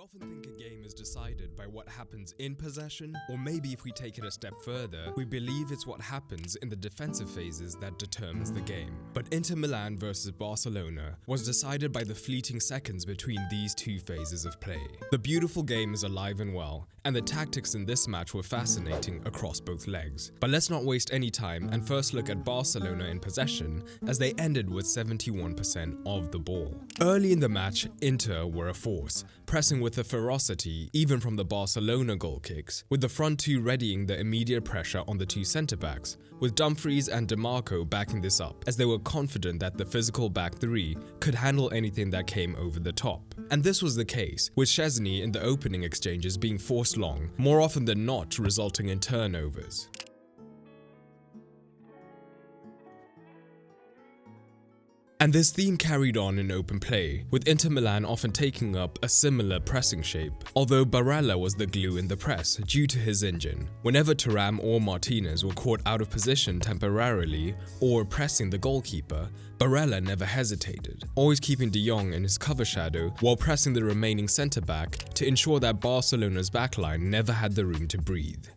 often think a game is decided by what happens in possession, or maybe if we take it a step further, we believe it's what happens in the defensive phases that determines the game. But Inter Milan versus Barcelona was decided by the fleeting seconds between these two phases of play. The beautiful game is alive and well, and the tactics in this match were fascinating across both legs. But let's not waste any time and first look at Barcelona in possession, as they ended with 71% of the ball. Early in the match, Inter were a force, pressing with a ferocity even from the Barcelona goal kicks, with the front two readying the immediate pressure on the two centre-backs, with Dumfries and DiMarco backing this up, as they were confident that the physical back three could handle anything that came over the top. And this was the case, with Szczesny in the opening exchanges being forced long, more often than not resulting in turnovers. And this theme carried on in open play, with Inter Milan often taking up a similar pressing shape, although Barella was the glue in the press due to his engine. Whenever Thuram or Martinez were caught out of position temporarily or pressing the goalkeeper, Barella never hesitated, always keeping De Jong in his cover shadow while pressing the remaining centre-back to ensure that Barcelona's backline never had the room to breathe.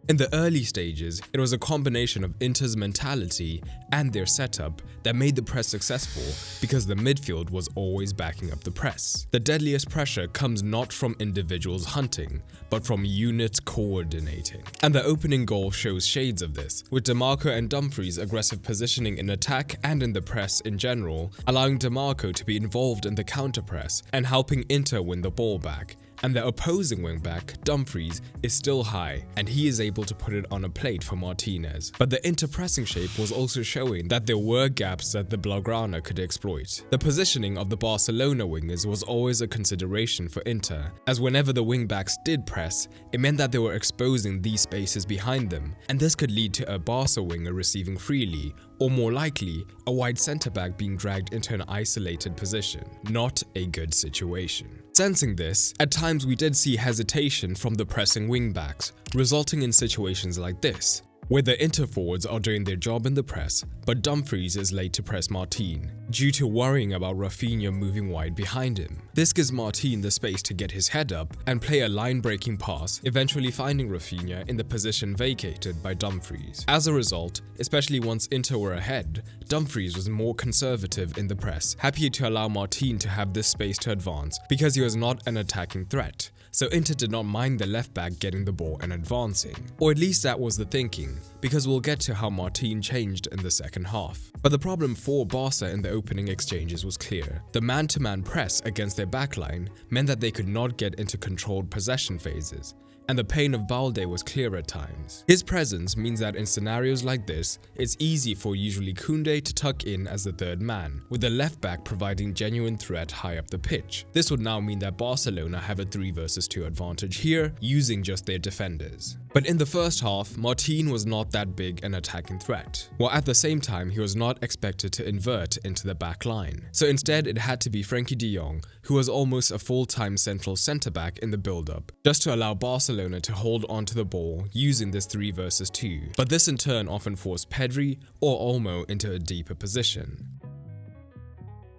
In the early stages, it was a combination of Inter's mentality and their setup that made the press successful, because the midfield was always backing up the press. The deadliest pressure comes not from individuals hunting, but from units coordinating. And the opening goal shows shades of this, with DiMarco and Dumfries' aggressive positioning in attack and in the press in general, allowing DiMarco to be involved in the counter-press and helping Inter win the ball back. And the opposing wing-back, Dumfries, is still high, and he is able to put it on a plate for Martinez. But the inter-pressing shape was also showing that there were gaps that the Blaugrana could exploit. The positioning of the Barcelona wingers was always a consideration for Inter, as whenever the wing-backs did press, it meant that they were exposing these spaces behind them, and this could lead to a Barca winger receiving freely, or more likely, a wide centre-back being dragged into an isolated position. Not a good situation. Sensing this, at times we did see hesitation from the pressing wing-backs, resulting in situations like this, where the inter-forwards are doing their job in the press, but Dumfries is late to press Martin, due to worrying about Rafinha moving wide behind him. This gives Martin the space to get his head up and play a line-breaking pass, eventually finding Rafinha in the position vacated by Dumfries. As a result, especially once Inter were ahead, Dumfries was more conservative in the press, happy to allow Martin to have this space to advance because he was not an attacking threat. So Inter did not mind the left back getting the ball and advancing. Or at least that was the thinking, because we'll get to how Martin changed in the second half. But the problem for Barca in the opening exchanges was clear. The man-to-man press against their backline meant that they could not get into controlled possession phases, and the pain of Balde was clear at times. His presence means that in scenarios like this, it's easy for usually Koundé to tuck in as the third man, with the left back providing genuine threat high up the pitch. This would now mean that Barcelona have a 3 versus 2 advantage here, using just their defenders. But in the first half, Martin was not that big an attacking threat, while at the same time he was not expected to invert into the back line. So instead it had to be Frenkie de Jong, who was almost a full-time central centre-back in the build-up, just to allow Barcelona to hold onto the ball using this 3 versus 2. But this in turn often forced Pedri or Olmo into a deeper position.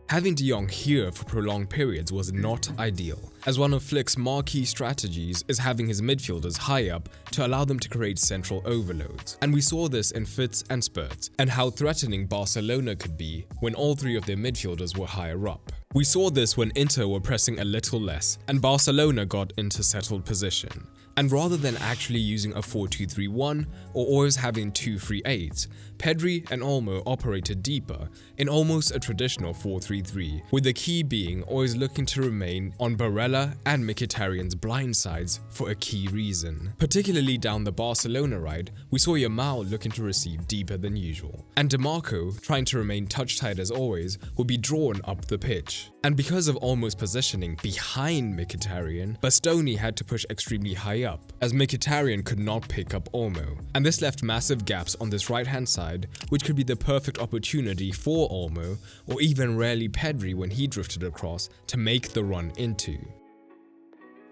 Having De Jong here for prolonged periods was not ideal, as one of Flick's marquee strategies is having his midfielders high up to allow them to create central overloads. And we saw this in fits and spurts, and how threatening Barcelona could be when all 3 of their midfielders were higher up. We saw this when Inter were pressing a little less, and Barcelona got into settled position. And rather than actually using a 4-2-3-1 or always having 2 free 8s, Pedri and Olmo operated deeper in almost a traditional 4-3-3, with the key being always looking to remain on Barella and Mkhitaryan's blind sides for a key reason. Particularly down the Barcelona ride, we saw Yamal looking to receive deeper than usual, and DiMarco, trying to remain touch-tight as always, would be drawn up the pitch. And because of Olmo's positioning behind Mkhitaryan, Bastoni had to push extremely high up, as Mkhitaryan could not pick up Olmo, and this left massive gaps on this right-hand side, which could be the perfect opportunity for Olmo, or even rarely Pedri when he drifted across, to make the run into.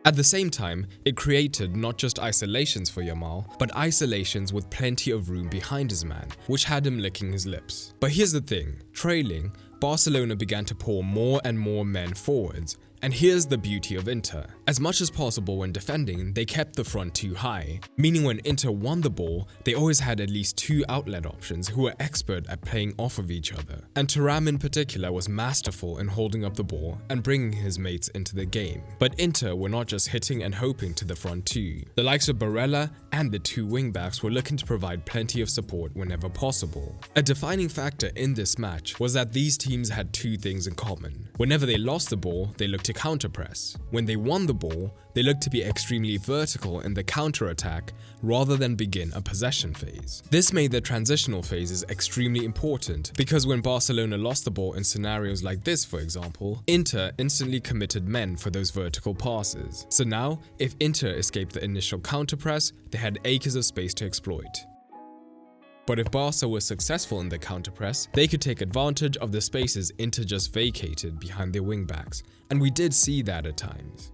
At the same time, it created not just isolations for Yamal, but isolations with plenty of room behind his man, which had him licking his lips. But here's the thing, trailing, Barcelona began to pour more and more men forwards, and here's the beauty of Inter. As much as possible when defending, they kept the front too high, meaning when Inter won the ball, they always had at least two outlet options who were expert at playing off of each other. And Thuram in particular was masterful in holding up the ball and bringing his mates into the game. But Inter were not just hitting and hoping to the front too. The likes of Barella and the two wingbacks were looking to provide plenty of support whenever possible. A defining factor in this match was that these teams had two things in common. Whenever they lost the ball, they looked to counter-press. When they won the ball, they looked to be extremely vertical in the counter-attack rather than begin a possession phase. This made the transitional phases extremely important because when Barcelona lost the ball in scenarios like this, for example, Inter instantly committed men for those vertical passes. So now, if Inter escaped the initial counter-press, they had acres of space to exploit. But if Barca was successful in the counter-press, they could take advantage of the spaces Inter just vacated behind their wingbacks, and we did see that at times.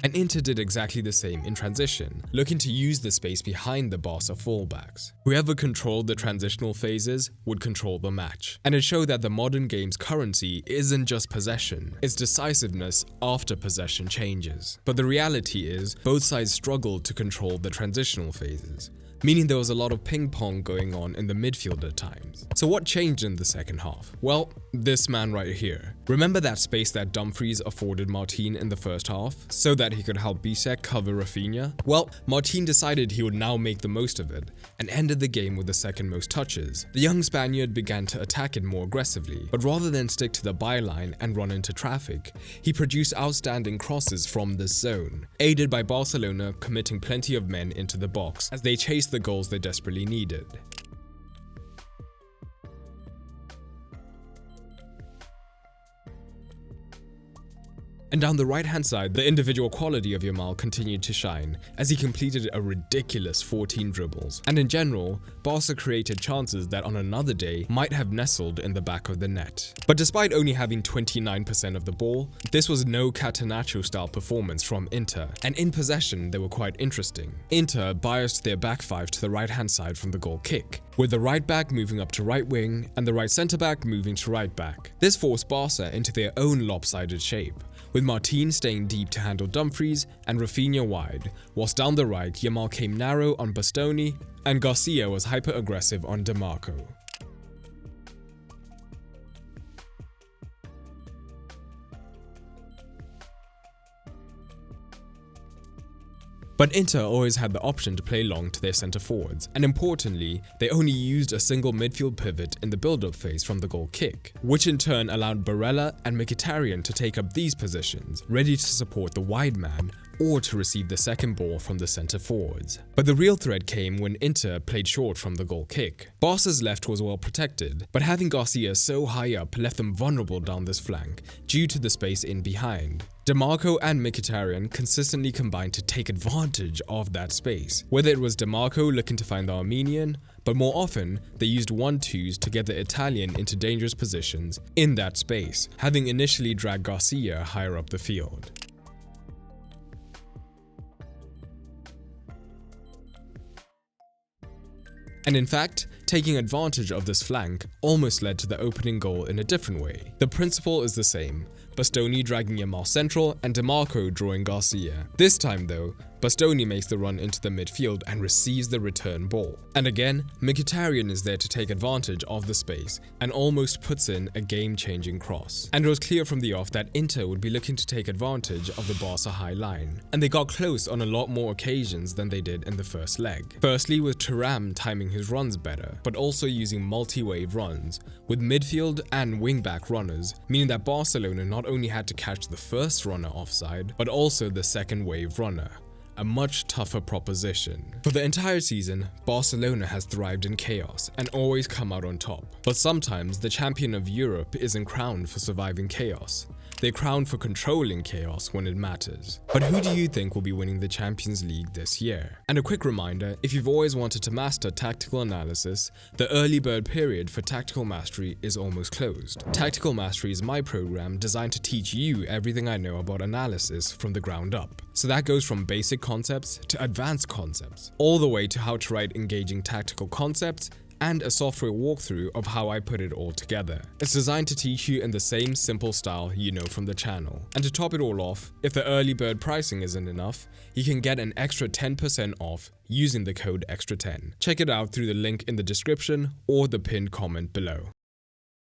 And Inter did exactly the same in transition, looking to use the space behind the Barca fullbacks. Whoever controlled the transitional phases would control the match. And it showed that the modern game's currency isn't just possession, it's decisiveness after possession changes. But the reality is, both sides struggled to control the transitional phases, meaning there was a lot of ping-pong going on in the midfield at times. So what changed in the second half? Well, this man right here. Remember that space that Dumfries afforded Martin in the first half, so that he could help Bisek cover Rafinha? Well, Martin decided he would now make the most of it, and ended the game with the second most touches. The young Spaniard began to attack it more aggressively, but rather than stick to the byline and run into traffic, he produced outstanding crosses from this zone, aided by Barcelona committing plenty of men into the box as they chased the goals they desperately needed. And down the right-hand side, the individual quality of Yamal continued to shine as he completed a ridiculous 14 dribbles. And in general, Barca created chances that on another day might have nestled in the back of the net. But despite only having 29% of the ball, this was no Catenaccio-style performance from Inter, and in possession they were quite interesting. Inter biased their back five to the right-hand side from the goal kick, with the right back moving up to right wing and the right centre-back moving to right back. This forced Barca into their own lopsided shape, with Martin staying deep to handle Dumfries and Rafinha wide, whilst down the right Yamal came narrow on Bastoni and Garcia was hyper-aggressive on DeMarco. But Inter always had the option to play long to their centre forwards, and importantly, they only used a single midfield pivot in the build-up phase from the goal kick, which in turn allowed Barella and Mkhitaryan to take up these positions, ready to support the wide man or to receive the second ball from the centre forwards. But the real threat came when Inter played short from the goal kick. Barca's left was well protected, but having Garcia so high up left them vulnerable down this flank due to the space in behind. DeMarco and Mkhitaryan consistently combined to take advantage of that space, whether it was DeMarco looking to find the Armenian, but more often they used 1-2s to get the Italian into dangerous positions in that space, having initially dragged Garcia higher up the field. And in fact, taking advantage of this flank almost led to the opening goal in a different way. The principle is the same, Bastoni dragging Yamal central and DeMarco drawing Garcia. This time though, Bastoni makes the run into the midfield and receives the return ball. And again, Mkhitaryan is there to take advantage of the space and almost puts in a game-changing cross. And it was clear from the off that Inter would be looking to take advantage of the Barca high line. And they got close on a lot more occasions than they did in the first leg. Firstly with Thuram timing his runs better, but also using multi-wave runs, with midfield and wing-back runners, meaning that Barcelona not only had to catch the first runner offside, but also the second wave runner. A much tougher proposition. For the entire season, Barcelona has thrived in chaos and always come out on top. But sometimes the champion of Europe isn't crowned for surviving chaos. They're crowned for controlling chaos when it matters. But who do you think will be winning the Champions League this year? And a quick reminder, if you've always wanted to master tactical analysis, the early bird period for Tactical Mastery is almost closed. Tactical Mastery is my program designed to teach you everything I know about analysis from the ground up. So that goes from basic concepts to advanced concepts, all the way to how to write engaging tactical concepts and a software walkthrough of how I put it all together. It's designed to teach you in the same simple style you know from the channel. And to top it all off, if the early bird pricing isn't enough, you can get an extra 10% off using the code EXTRA10. Check it out through the link in the description or the pinned comment below.